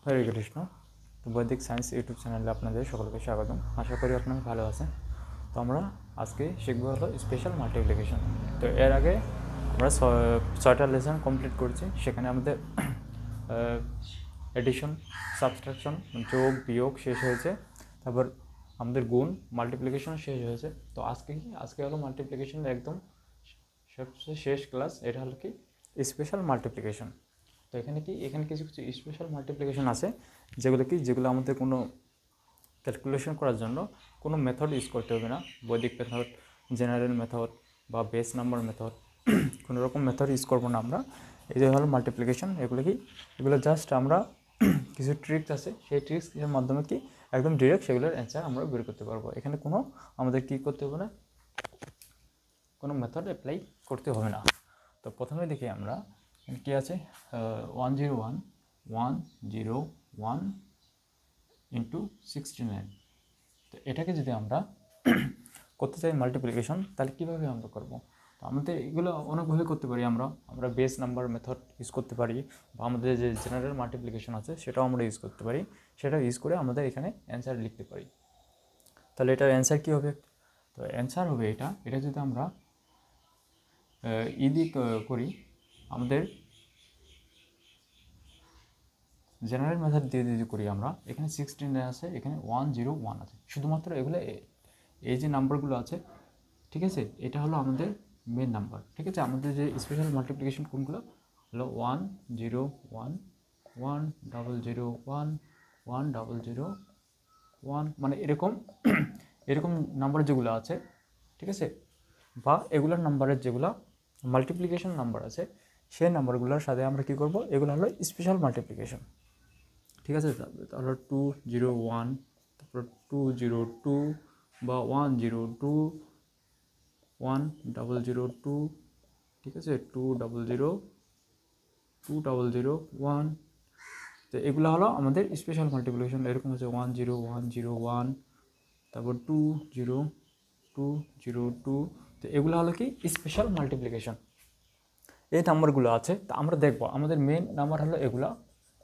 হরে কৃষ্ণ। তো বৈদিক science YouTube চ্যানেলে আপনাদের সকলকে স্বাগতম। আশা করি আপনারা ভালো আছেন। তো আমরা আজকে শিখবো হলো স্পেশাল মাল্টিপ্লিকেশন। তো এর আগে আমরা 6টা লেসন কমপ্লিট করেছি। সেখানে আমাদের এডিশন, সাবট্রাকশন, যোগ বিয়োগ শেষ হয়েছে। তারপর আমাদের গুণ, মাল্টিপ্লিকেশন শেষ হয়েছে। তো আজকে হলো মাল্টিপ্লিকেশনের একদম সবচেয়ে শেষ ক্লাস। এটা হলো কি স্পেশাল মাল্টিপ্লিকেশন। তো এখানে কিছু কিছু স্পেশাল মাল্টিপ্লিকেশন আছে যেগুলো আমাদের কোনো ক্যালকুলেশন করার জন্য কোনো মেথড ইউজ করতে হবে না। বৈদিক মেথড, জেনারেল মেথড বা বেস নাম্বার মেথড, কোনো রকম মেথড ইউজ করবো না আমরা। এই যে হলো মাল্টিপ্লিকেশন, এগুলো জাস্ট আমরা কিছু ট্রিক্স আছে, সেই ট্রিক্সের মাধ্যমে একদম ডিরেক্ট সেগুলোর অ্যান্সার আমরা বের করতে পারবো। এখানে আমাদের করতে হবে না, কোনো মেথড অ্যাপ্লাই করতে হবে না। তো প্রথমে দেখি আমরা কি আছে, 101 ইন্টু 69। তো এটাকে যদি আমরা করতে চাই মাল্টিপ্লিকেশন, তাহলে কীভাবে আমরা করব? তো আমাদের এগুলো অনেকভাবে করতে পারি। আমরা বেস নাম্বার মেথড ইউজ করতে পারি, বা আমাদের যে জেনারেল মাল্টিপ্লিকেশন আছে সেটাও আমরা ইউজ করতে পারি। সেটা ইউজ করে আমাদের এখানে অ্যান্সার লিখতে পারি। তাহলে এটার অ্যান্সার কী হবে? তো অ্যান্সার হবে এটা যদি আমরা করি, আমাদের জেনারেল মেথড দিয়ে যদি করি আমরা, এখানে 16 আছে, এখানে 101 আছে। শুধুমাত্র এগুলো এই যে নাম্বারগুলো আছে, ঠিক আছে, এটা হলো আমাদের মেন নাম্বার। ঠিক আছে, আমাদের যে স্পেশাল মাল্টিপ্লিকেশন কোনগুলো হলো 101 1001 1001, মানে এরকম নাম্বার যেগুলো আছে, ঠিক আছে, বা এগুলোর নাম্বারের যেগুলো মাল্টিপ্লিকেশন নাম্বার আছে, সেই নাম্বারগুলোর সাথে আমরা কী করব, এগুলো হলো স্পেশাল মাল্টিপ্লিকেশন। ঠিক আছে, তাহলে 201, তারপর 202 বা 102 1002, ঠিক আছে, 200 তো এগুলো হলো আমাদের স্পেশাল মাল্টিপ্লিকেশন। এরকম হচ্ছে 10101, তারপর 20202। তো এগুলো হলো কি স্পেশাল মাল্টিপ্লিকেশন। এই নাম্বারগুলো আছে, তা আমরা দেখবো আমাদের মেন নাম্বার হলো এগুলো।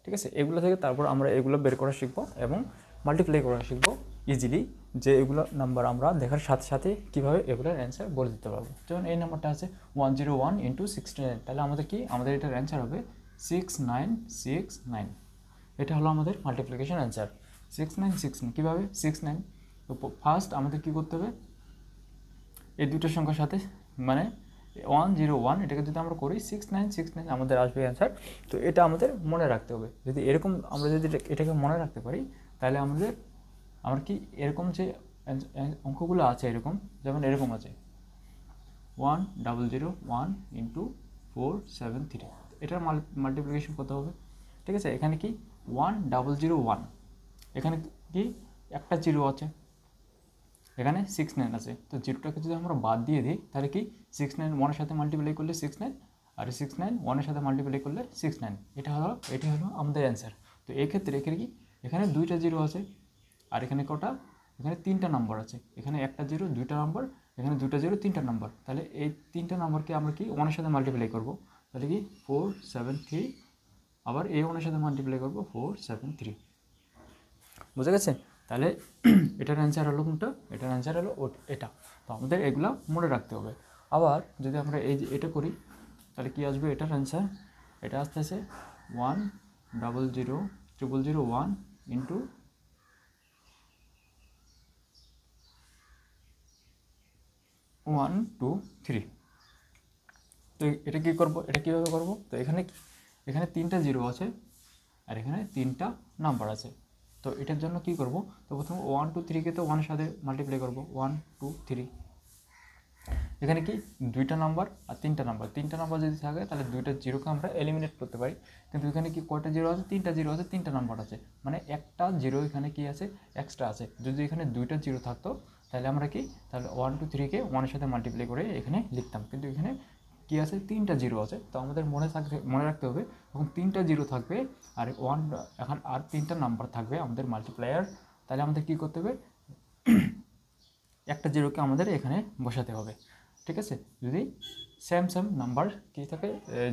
ঠিক আছে, এগুলো থেকে তারপর আমরা এগুলো বের করা শিখবো এবং মাল্টিপ্লাই করা শিখবো ইজিলি, যে এগুলো নাম্বার আমরা দেখার সাথে সাথে কীভাবে এগুলোর অ্যান্সার বলে দিতে পারবো। যেমন এই নাম্বারটা আছে 101 ইন্টু 69, তাহলে আমাদের এটার অ্যান্সার হবে 6969। এটা হলো আমাদের মাল্টিপ্লিকেশন অ্যান্সার 6969। কীভাবে 69? তো ফার্স্ট আমাদের কী করতে হবে, এই দুটো সংখ্যার সাথে, মানে 101, এটাকে যদি আমরা করি 6969 আমাদের আসবে অ্যান্সার। তো এটা আমাদের মনে রাখতে হবে। আমরা যদি এটাকে মনে রাখতে পারি, তাহলে আমরা কি এরকম যে অঙ্কগুলো আছে, যেমন এরকম আছে 1001 ইন্টু 473, এটার মাল্টিপ্লিকেশন কত হবে? ঠিক আছে, এখানে কি 1001, এখানে কি একটা জিরো আছে, এখানে 69 আছে। তো জিরোটাকে যদি আমরা বাদ দিয়ে দিই, তাহলে কি 69 1-এর সাথে মাল্টিপ্লাই করলে 69, আর 69 1-এর সাথে মাল্টিপ্লাই করলে 69। এটি হলো আমাদের অ্যান্সার। তো এই ক্ষেত্রে এখানে দুইটা জিরো আছে, আর এখানে এখানে তিনটা নাম্বার আছে। এখানে একটা জিরো, দুইটা নাম্বার, এখানে দুইটা জিরো, তিনটা নাম্বার। তাহলে এই তিনটা নাম্বারকে আমরা কি 1-এর সাথে মাল্টিপ্লাই করবো, তাহলে কি 473, আবার এই 1-এর সাথে মাল্টিপ্লাই করবো 473। বুঝে গেছে? তাহলে এটার অ্যান্সার হলো কোনটা? এটার অ্যান্সার হলো এটা। তো আমাদের এগুলো মনে রাখতে হবে। আবার যদি আমরা এটা করি, তাহলে কি আসবে এটার অ্যান্সার? এটা আসতেছে 1000001 ইন্টু 123। তো এটা কী করবো, এটা কীভাবে করবো? তো এখানে তিনটা জিরো আছে, আর এখানে তিনটা নাম্বার আছে। তো এটার জন্য কি করব, তো প্রথমে 1 2 3কে তো 1-এর সাথে মাল্টিপ্লাই করবো, 1 2 3। এখানে কি দুইটা নাম্বার আর তিনটা নাম্বার যদি থাকে, তাহলে দুইটা জিরোকে আমরা এলিমিনেট করতে পারি। কিন্তু এখানে কি কয়টা জিরো আছে? তিনটা জিরো আছে, তিনটা নাম্বার আছে, মানে একটা জিরো এখানে কি আছে, এক্সট্রা আছে। যদি এখানে দুইটা জিরো থাকতো, তাহলে আমরা তাহলে 1 2 3কে 1-এর সাথে মাল্টিপ্লাই করে এখানে লিখতাম। কিন্তু এখানে কি আছে, তিনটা জিরো আছে। তো আমাদের মনে রাখতে হবে, এখন তিনটা জিরো থাকবে, আর এখন আর তিনটা নাম্বার থাকবে আমাদের মাল্টিপ্লায়ার। তাহলে আমাদের কি করতে হবে, একটা জিরোকে আমাদের এখানে বসাতে হবে। ঠিক আছে, যদি সেম নাম্বার কি থাকে,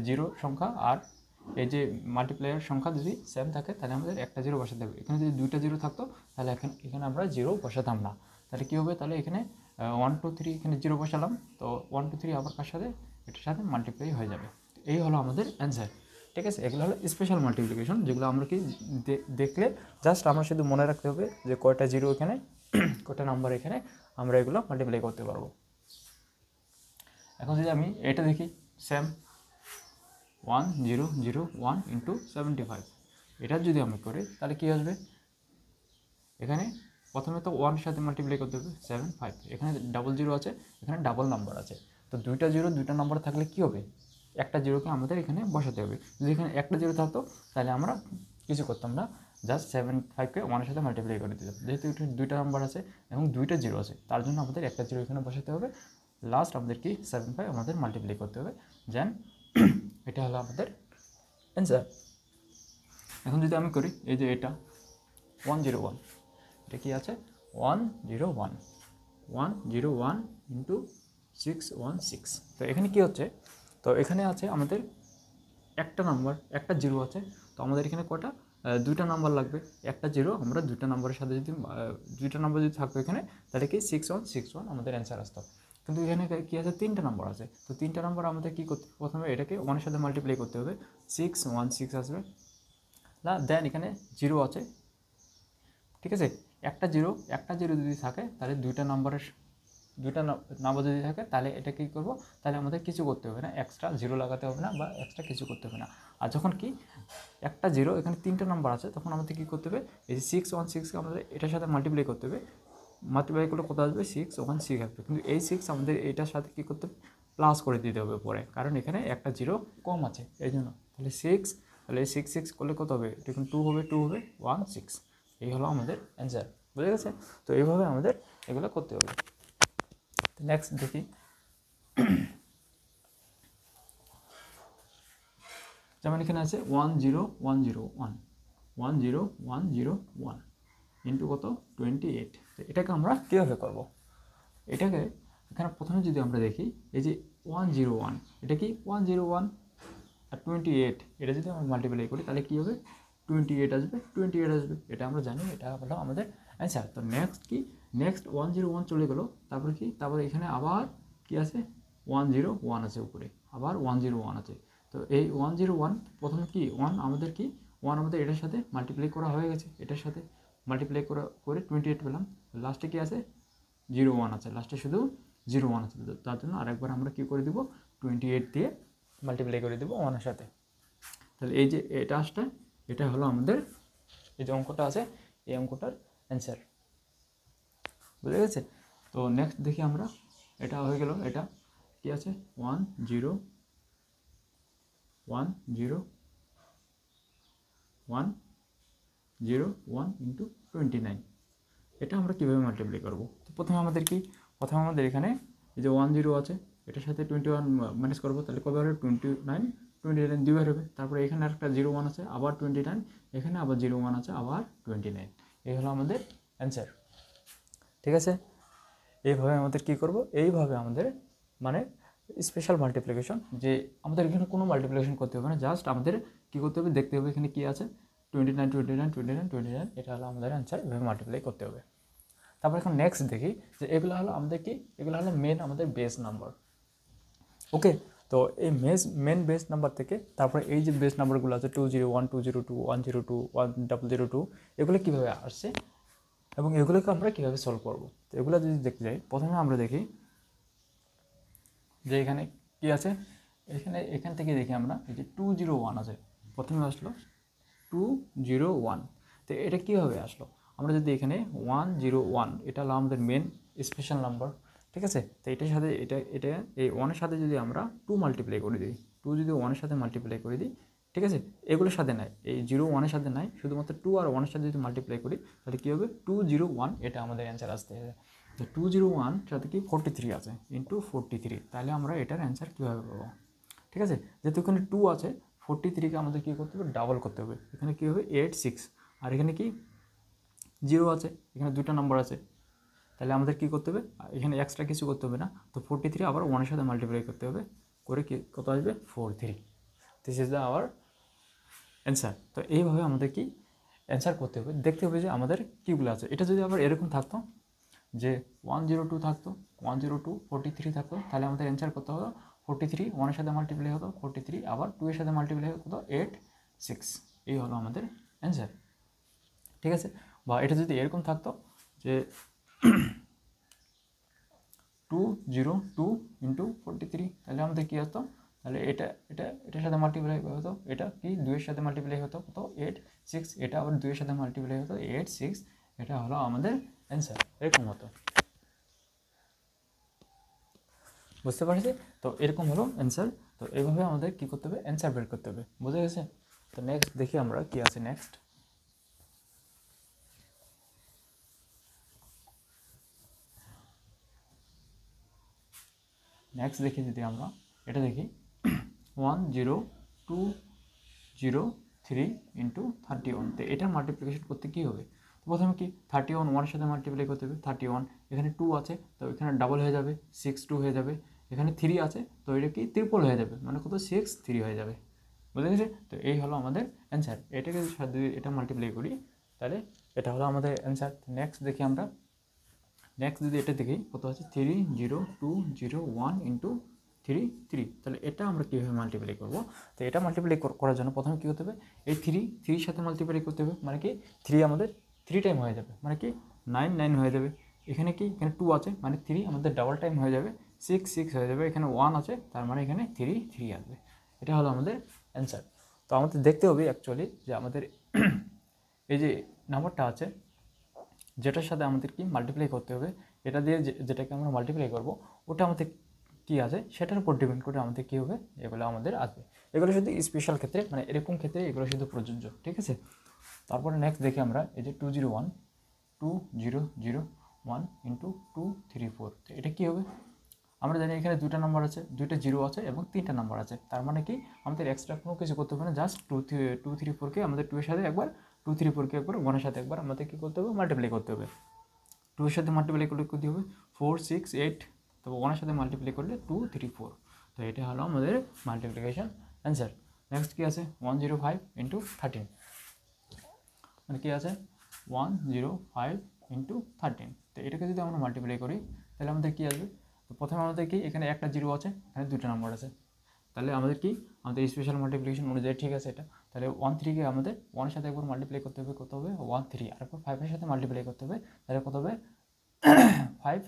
জিরো সংখ্যা আর এই যে মাল্টিপ্লায়ার সংখ্যা যদি সেম থাকে তাহলে আমাদের একটা জিরো বসাতে হবে। এখানে যদি দুইটা জিরো থাকতো তাহলে এখানে আমরা জিরো বসাতাম না। তাহলে কী হবে, তাহলে এখানে 1 2 3 এখানে জিরো বসালাম, তো 1 2 3 আবার কার সাথে, এটার সাথে মাল্টিপ্লাই হয়ে যাবে। এই হলো আমাদের অ্যান্সার। ঠিক আছে, এগুলো হলো স্পেশাল মাল্টিপ্লিকেশন, যেগুলো আমরা কি দেখলে জাস্ট আমরা শুধু মনে রাখতে হবে যে কয়টা জিরো এখানে কয়টা নাম্বার এখানে, আমরা এগুলো মাল্টিপ্লাই করতে পারবো। এখন যদি আমি এটা দেখি, সেম 1 0 0 1 ইন্টু 75, এটা যদি আমি করি তাহলে কী আসবে, এখানে প্রথমে তো 1 সাথে মাল্টিপ্লাই করতে হবে 7 5, এখানে ডাবল জিরো আছে, এখানে ডাবল নাম্বার আছে, তো দুইটা জিরো দুইটা নাম্বার থাকলে কী হবে, একটা জিরোকে আমাদের এখানে বসাতে হবে। যদি এখানে একটা জিরো থাকতো তাহলে আমরা কিছু করতাম না, জাস্ট 7 5কে 1-এর সাথে মাল্টিপ্লাই করে দিতাম। যেহেতু দুইটা নাম্বার আছে এবং দুইটা জিরো আছে, তার জন্য আমাদের একটা জিরো এখানে বসাতে হবে। লাস্ট আমাদের কি 7 5 আমাদের মাল্টিপ্লাই করতে হবে, দেন এটা হলো আমাদের অ্যান্সার। এখন যদি আমি করি, এই যে এটা 101, এটা কি আছে 101 101 ইন্টু 616, তো এখানে কি হচ্ছে, তো এখানে আছে আমাদের একটা নাম্বার, একটা জিরো আছে, তো আমাদের এখানে কটা, দুইটা নাম্বার লাগবে, একটা জিরো, আমরা দুইটা নাম্বারের সাথে যদি দুইটা নাম্বার যদি থাকতো এখানে তাহলে কি 6161 আমাদের অ্যান্সার আসতো। কিন্তু এখানে কী আছে, তিনটা নাম্বার আছে, তো তিনটা নাম্বার আমাদের কী করতে, প্রথমে এটাকে 1-এর সাথে মাল্টিপ্লাই করতে হবে, 616 আসবে না, দেন এখানে জিরো আছে, ঠিক আছে, একটা জিরো যদি থাকে তাহলে দুইটা নাম্বার যদি থাকে তাহলে এটা কী করবো, তাহলে আমাদের কিছু করতে হবে না, এক্সট্রা জিরো লাগাতে হবে না বা এক্সট্রা কিছু করতে হবে না। আর যখন কি একটা জিরো এখানে তিনটা নাম্বার আছে, তখন আমাদের কী করতে হবে, এই 616কে আমাদের এটার সাথে মাল্টিপ্লাই করতে হবে, মাল্টিপ্লাই করলে কত আসবে 616 আসবে, কিন্তু এই 6 আমাদের এটার সাথে কী করতে হবে, প্লাস করে দিতে হবে পরে, কারণ এখানে একটা জিরো কম আছে এই জন্য। তাহলে 6, তাহলে এই 6 করলে কত হবে, এটা এখন 2 হবে 16, এই হলো আমাদের অ্যান্সার। বুঝে গেছে? তো এইভাবে আমাদের এগুলো করতে হবে। নেক্সট দেখি, যেমন এখানে আছে 10101 10101 ইন্টু কত 28, তো এটাকে আমরা কীভাবে করব, এটাকে এখানে প্রথমে যদি আমরা দেখি, এই যে 101, এটা কি 101 আর 28, এটা যদি আমরা মাল্টিপ্লাই করি তাহলে কী হবে, 28 আসবে, 28 আসবে, এটা আমরা জানি, এটা হলো আমাদের অ্যান্সার। তো নেক্সট কি, নেক্সট 101 চলে গেলো, তারপরে কি, তারপরে এখানে আবার কি আছে 101 আছে, উপরে আবার 101 আছে, তো এই 101 প্রথমে কি 1 আমাদের কি 1 আমাদের এটার সাথে মাল্টিপ্লাই করা হয়ে গেছে, এটার সাথে মাল্টিপ্লাই করে 28 পেলাম, লাস্টে কি আছে 01 আছে, লাস্টে শুধু 01 আছে, তার জন্য আরেকবার আমরা কী করে দেবো 28 দিয়ে মাল্টিপ্লাই করে দেবো 1-এর সাথে। তাহলে এই যে এটা আসছে, এটা হলো আমাদের এই যে অঙ্কটা আছে, এই অঙ্কটার অ্যান্সার। বুঝে গেছে? তো নেক্সট দেখি আমরা, এটা হয়ে গেল, এটা কি আছে 101 ইন্টু 29, এটা আমরা কীভাবে মাল্টিপ্লাই করবো, তো প্রথমে আমাদের এখানে এই যে 10 আছে, এটার সাথে 21 মাইনাস করবো, তাহলে কবে হবে 29 দুইবার হবে, তারপরে এখানে একটা 01 আছে, আবার 29, এখানে আবার 01 আছে, আবার 29, এই হলো আমাদের অ্যান্সার। ঠিক আছে, এইভাবে আমাদের কি করব, এইভাবে আমাদের মানে স্পেশাল মাল্টিপ্লিকেশন, যে আমাদের এখানে কোনো মাল্টিপ্লিকেশন করতে হবে না, জাস্ট আমাদের কী করতে হবে, দেখতে হবে এখানে কী আছে 29, এটা হলো আমাদের অ্যান্সার, এভাবে মাল্টিপ্লাই করতে হবে। তারপর এখন নেক্সট দেখি যে এগুলো হলো আমাদের কি, এগুলো হলো মেন আমাদের বেস নাম্বার। ওকে, তো এই মেন বেস নাম্বার থেকে তারপরে এই যে বেস নাম্বারগুলো আছে 201 202 102 1002, এগুলো কীভাবে আসছে এবং এগুলোকে আমরা কীভাবে সলভ করবো, তো এগুলো যদি দেখতে যাই, প্রথমে আমরা দেখি যে এখানে কি আছে, এখান থেকে দেখি আমরা এই যে 201 আছে, প্রথমে আসলো 201, তো এটা কীভাবে আসলো, আমরা যদি এখানে 101, এটা হলো আমাদের মেন স্পেশাল নাম্বার, ঠিক আছে, তো এটার সাথে এটা এই 1-এর সাথে যদি আমরা 2 মাল্টিপ্লাই করে দিই, 2 যদি 1-এর সাথে মাল্টিপ্লাই করে দিই, ঠিক আছে, এগুলোর সাথে নাই, এই 01-এর সাথে নাই, শুধুমাত্র 2 আর 1-এর সাথে যদি মাল্টিপ্লাই করি তাহলে কী হবে 201, এটা আমাদের অ্যান্সার আসতে হবে। তো 201 সাথে কি 43 আছে, ইন্টু 43, তাহলে আমরা এটার অ্যান্সার কীভাবে পাবো, ঠিক আছে, যেহেতু এখানে 2 আছে, 43কে আমাদের কী করতে হবে, ডাবল করতে হবে, এখানে কী হবে 86, আর এখানে কি 0 আছে, এখানে দুটো নাম্বার আছে, তাহলে আমাদের কী করতে হবে, এখানে এক্সট্রা কিছু করতে হবে না, তো 43 আবার 1-এর সাথে মাল্টিপ্লাই করতে হবে, করে কি কত আসবে 43, this is the our answer. তো এইভাবে আমাদের কি অ্যান্সার করতে হবে, দেখতে হবে যে আমাদের কীগুলো আছে। এটা যদি আবার এরকম থাকতো যে 102 থাকতো, 102 43 থাকতো, তাহলে আমাদের অ্যান্সার করতে হতো 43 1-এর সাথে মাল্টিপ্লাই হতো 43, আবার 2 এর সাথে মাল্টিপ্লাই হতো 8 6। এই হলো আমাদের অ্যান্সার, ঠিক আছে। বা এটা যদি এরকম থাকতো যে 202 ইন্টু 43, তাহলে আমাদের কী হতো, তাহলে এটার সাথে মাল্টিপ্লাই হতো, এটা কি 2 এর সাথে মাল্টিপ্লাই হতো কত 8 6, এটা আবার 2 এর সাথে মাল্টিপ্লাই হতো 8 6। এটা হলো আমাদের অ্যান্সার, এরকম হতো, বুঝতে পারছি। তো এরকম হলো অ্যান্সার। তো এইভাবে আমাদের কী করতে হবে, অ্যান্সার বের করতে হবে, বুঝে গেছে। তো নেক্সট দেখি আমরা কী আছে নেক্সট। নেক্সট দেখি যদি আমরা এটা দেখি 10203 ইন্টু 31, তো এটার মাল্টিপ্লিকেশন করতে কী হবে। তো প্রথমে কি 31 1-এর সাথে মাল্টিপ্লাই করতে হবে, 31 এখানে 2 আছে তো এখানে ডাবল হয়ে যাবে 62 হয়ে যাবে, এখানে 3 আছে তো এটা কি ট্রিপল হয়ে যাবে, মানে কত 63 হয়ে যাবে, বুঝে গেছে। তো এই হলো আমাদের অ্যান্সার। এটাকে যদি এটা মাল্টিপ্লাই করি তাহলে এটা হলো আমাদের অ্যান্সার। নেক্সট দেখি আমরা, নেক্সট যদি এটা দেখি কত আছে 30201 ইন্টু 3, তাহলে এটা আমরা কীভাবে মাল্টিপ্লাই করবো। তো এটা মাল্টিপ্লাই করার জন্য প্রথমে কী করতে হবে, এই 3 সাথে মাল্টিপ্লাই করতে হবে, মানে কি 3 আমাদের 3 টাইম হয়ে যাবে, মানে কি 9 হয়ে যাবে। এখানে কি এখানে 2 আছে মানে 3 আমাদের ডাবল টাইম হয়ে যাবে 6 হয়ে যাবে, এখানে 1 আছে তার মানে এখানে 3 আসবে। এটা হলো আমাদের অ্যান্সার। তো আমাদের দেখতে হবে অ্যাকচুয়ালি যে আমাদের এই যে নাম্বারটা আছে যেটার সাথে আমাদের কি মাল্টিপ্লাই করতে হবে, এটা দিয়ে যেটাকে আমরা মাল্টিপ্লাই করব ওটা আমাদের কী আছে সেটার উপর ডিপেন্ড করে আমাদের কী হবে, এগুলো আমাদের আসবে। এগুলো শুধু স্পেশাল ক্ষেত্রে, মানে এরকম ক্ষেত্রে এগুলো শুধু প্রযোজ্য, ঠিক আছে। তারপরে নেক্সট দেখি আমরা এই যে 2001 ইন্টু 234, তো এটা কী হবে। আমরা জানি এখানে 2টা নাম্বার আছে, 2টা জিরো আছে এবং 3টা নাম্বার আছে, তার মানে কি আমাদের এক্সট্রা কোনো কিছু করতে হবে না, জাস্ট 234কে আমাদের 2 এর সাথে একবার, 234কে একবার, 1-এর সাথে একবার আমাদের কী করতে হবে, মাল্টিপ্লাই করতে হবে। 2 এর সাথে মাল্টিপ্লাই করলে কী হবে 4 6 8, তবে 1-এর সাথে মাল্টিপ্লাই করলে 234। তো এটা হলো আমাদের মাল্টিপ্লিকেশন অ্যান্সার। নেক্সট কী আছে 105 ইন্টু 13, মানে কী আছে 105 ইন্টু 13, তো এটাকে যদি আমরা মাল্টিপ্লাই করি তাহলে আমাদের কী আসবে। তো প্রথমে আমাদের কি এখানে একটা জিরো আছে, এখানে 2টা নাম্বার আছে, তাহলে আমাদের কি আমাদের স্পেশাল মাল্টিপ্লিকেশন অনুযায়ী ঠিক আছে এটা। তাহলে 13কে আমাদের 1-এর সাথে একবার মাল্টিপ্লাই করতে হবে, কত হবে 13, আর একবার 5-এর সাথে মাল্টিপ্লাই করতে হবে, তাহলে কত হবে 5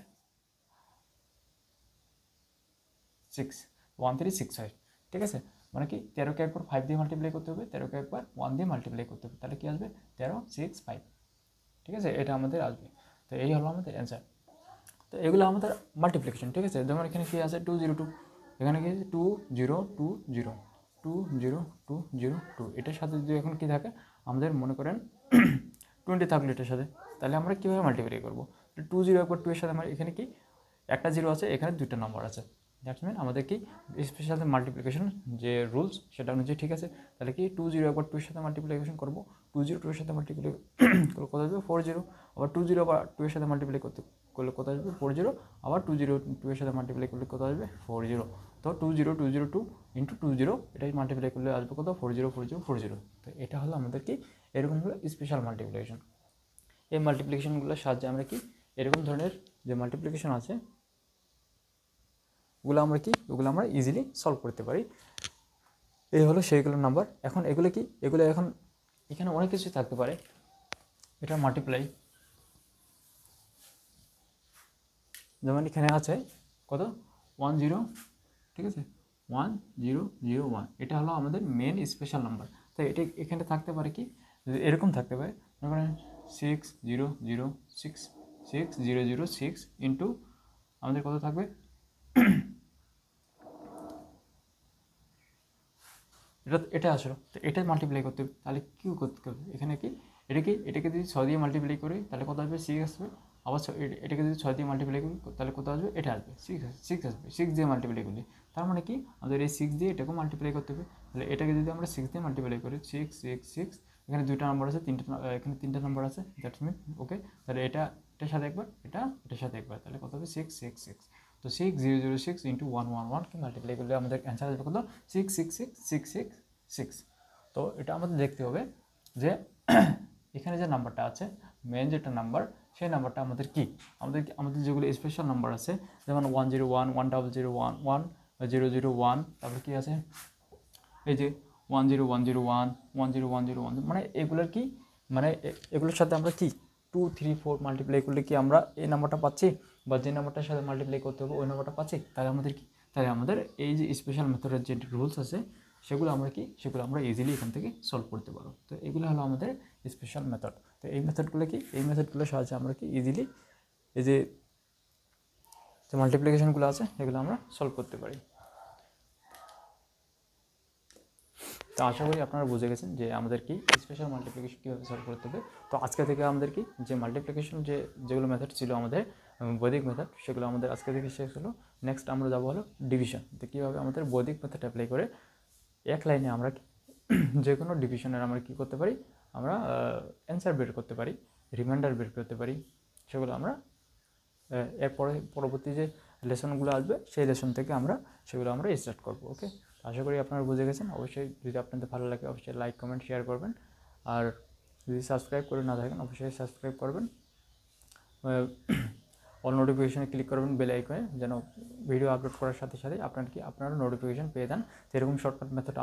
6 136 হয়, ঠিক আছে। মানে কি 13কে একবার 5 দিয়ে মাল্টিপ্লাই করতে হবে, 13কে একবার 1 দিয়ে মাল্টিপ্লাই করতে হবে, তাহলে কি আসবে 13 6 5, ঠিক আছে, এটা আমাদের আসবে। তো এই হলো আমাদের অ্যান্সার। তো এগুলো আমাদের মাল্টিপ্লিকেশন, ঠিক আছে। যেমন এখানে কী আছে 202, এখানে কি আছে 2020, এটার সাথে যদি এখন কী থাকে আমাদের মনে করেন 20 থাকলে এটার সাথে, তাহলে আমরা কীভাবে মাল্টিপ্লাই করবো 20 একবার 2 এর সাথে, আমার এখানে কি একটা জিরো আছে, এখানে 2টা নম্বর আছে, দ্যাটস মিন আমাদের কি স্পেশাল মাল্টিপ্লিকেশন যে রুলস সেটা অনুযায়ী ঠিক আছে। তাহলে কি 20 একবার 2 এর সাথে মাল্টিপ্লিকেশন করবো, 20 এর সাথে মাল্টিপ্লাই করলে কত আসবে 40, আবার 20 আবার 2 এর সাথে মাল্টিপ্লাই করলে কত আসবে 40, আবার 2 এর সাথে মাল্টিপ্লাই করলে কত আসবে 40। তো 202 ইন্টু 20 এটাই মাল্টিপ্লাই করলে আসবে কত 40। তো এটা হলো আমাদের কি এরকম হলো স্পেশাল মাল্টিপ্লিকেশন। এই মাল্টিপ্লিকেশনগুলোর সাহায্যে আমরা কি এরকম ধরনের যে মাল্টিপ্লিকেশন আছে ওগুলো আমরা ইজিলি সলভ করতে পারি। এই হলো সেইগুলোর নাম্বার। এখন এগুলো কি এখন এখানে অনেক কিছু থাকতে পারে, এটা মাল্টিপ্লাই, যেমন এখানে আছে কত 10, ঠিক আছে 1001, এটা হলো আমাদের মেন স্পেশাল নাম্বার। তাই এটা এখানে থাকতে পারে কি এরকম থাকতে পারে, মনে করেন 6006 ইন্টু আমাদের কত থাকবে এটা আসলো, তো এটা মাল্টিপ্লাই করতে হবে, তাহলে কী করতে হবে এখানে কি এটাকে যদি 6 দিয়ে মাল্টিপ্লাই করি তাহলে কত আসবে 6 আসবে, আবার এটাকে যদি 6 দিয়ে মাল্টিপ্লাই করি তাহলে কত আসবে এটা আসবে 6 আসবে, 6 দিয়ে মাল্টিপ্লাই করলে, তার মানে কি আমাদের এই 6 দিয়ে এটাকে মাল্টিপ্লাই করতে হবে। তাহলে এটাকে যদি আমরা 6 দিয়ে মাল্টিপ্লাই করি 6, এখানে 2টা নম্বর আছে, এখানে 3টা নম্বর আছে, দ্যাটস মিন ওকে। তাহলে এটার সাথে একবার, এটার সাথে একবার, তাহলে কত হবে 6, তো 6006 ইন্টু 111কে মাল্টিপ্লাই করলে আমাদের অ্যান্সার আসবে কত 66666। তো এটা আমাদের দেখতে হবে যে এখানে যে নাম্বারটা আছে মেন যেটা নাম্বার সেই নাম্বারটা আমাদের কি আমাদের যেগুলো স্পেশাল নাম্বার আছে যেমন 101 1001 1001 তারপর কি আছে এই যে 10101 10101 মানে এগুলোর কি মানে এগুলোর সাথে আমরা কি 2 3 4 মাল্টিপ্লাই করলে কি আমরা এই নাম্বারটা পাচ্ছি বা যে নাম্বারটার সাথে মাল্টিপ্লাই করতে হবে ওই নাম্বারটা পাচ্ছি তাহলে আমাদের কি তাহলে আমাদের এই যে স্পেশাল মেথডের যে রুলস আছে সেগুলো আমরা ইজিলি এখান থেকে সলভ করতে পারবো। তো এগুলো হলো আমাদের স্পেশাল মেথড। তো এই মেথডগুলোর সাহায্যে আমরা কি ইজিলি এই যে মাল্টিপ্লিকেশনগুলো আছে এগুলো আমরা সলভ করতে পারি। তো আশা করি আপনারা বুঝে গেছেন যে আমাদের কি স্পেশাল মাল্টিপ্লিকেশন কীভাবে সলভ করতে হবে। তো আজকে থেকে আমাদের কি যে মাল্টিপ্লিকেশন যেগুলো মেথড ছিল আমাদের বৈদিক মেথড সেগুলো আমাদের আজকে থেকে শেষ হলো। নেক্সট আমরা যাবো হলো ডিভিশন। তো কীভাবে আমাদের বৈদিক মেথড অ্যাপ্লাই করে এক লাইনে আমরা যে কোনো ডিভিশনের আমরা কী করতে পারি আমরা অ্যান্সার বের করতে পারি, রিমাইন্ডার বের করতে পারি। সেগুলো আমরা পরবর্তী যে লেসনগুলো আসবে সেই লেসন থেকে সেগুলো আমরা স্টার্ট করবো। ওকে, আশা করি আপনারা বুঝে গেছেন। অবশ্যই যদি আপনাদের ভালো লাগে অবশ্যই লাইক কমেন্ট শেয়ার করবেন, আর যদি সাবস্ক্রাইব করে না থাকেন অবশ্যই সাবস্ক্রাইব করবেন, অল নোটিফিকেশনে ক্লিক করবেন বেল আইকনে, যেন ভিডিও আপলোড করার সাথে সাথে আপনারা নোটিফিকেশন পেয়ে যান। এরকম শর্টকাট মেথড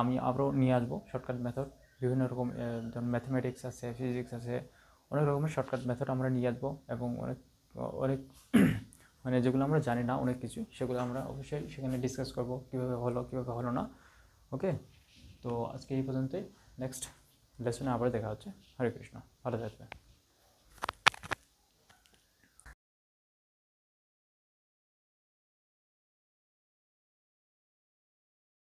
আমি আরও নিয়ে আসবো। শর্টকাট মেথড বিভিন্ন রকম, যেমন ম্যাথমেটিক্স আছে, ফিজিক্স আছে, অনেক রকমের শর্টকাট মেথড আমরা নিয়ে আসবো এবং অনেক মানে যেগুলো আমরা জানি না অনেক কিছু সেগুলো আমরা অবশ্যই সেখানে ডিসকাস করবো কীভাবে হলো না। ওকে, তো আজকে এই পর্যন্তই। নেক্সট লেসনে আবার দেখা হচ্ছে। হরে কৃষ্ণ, ভালো থাকবেন।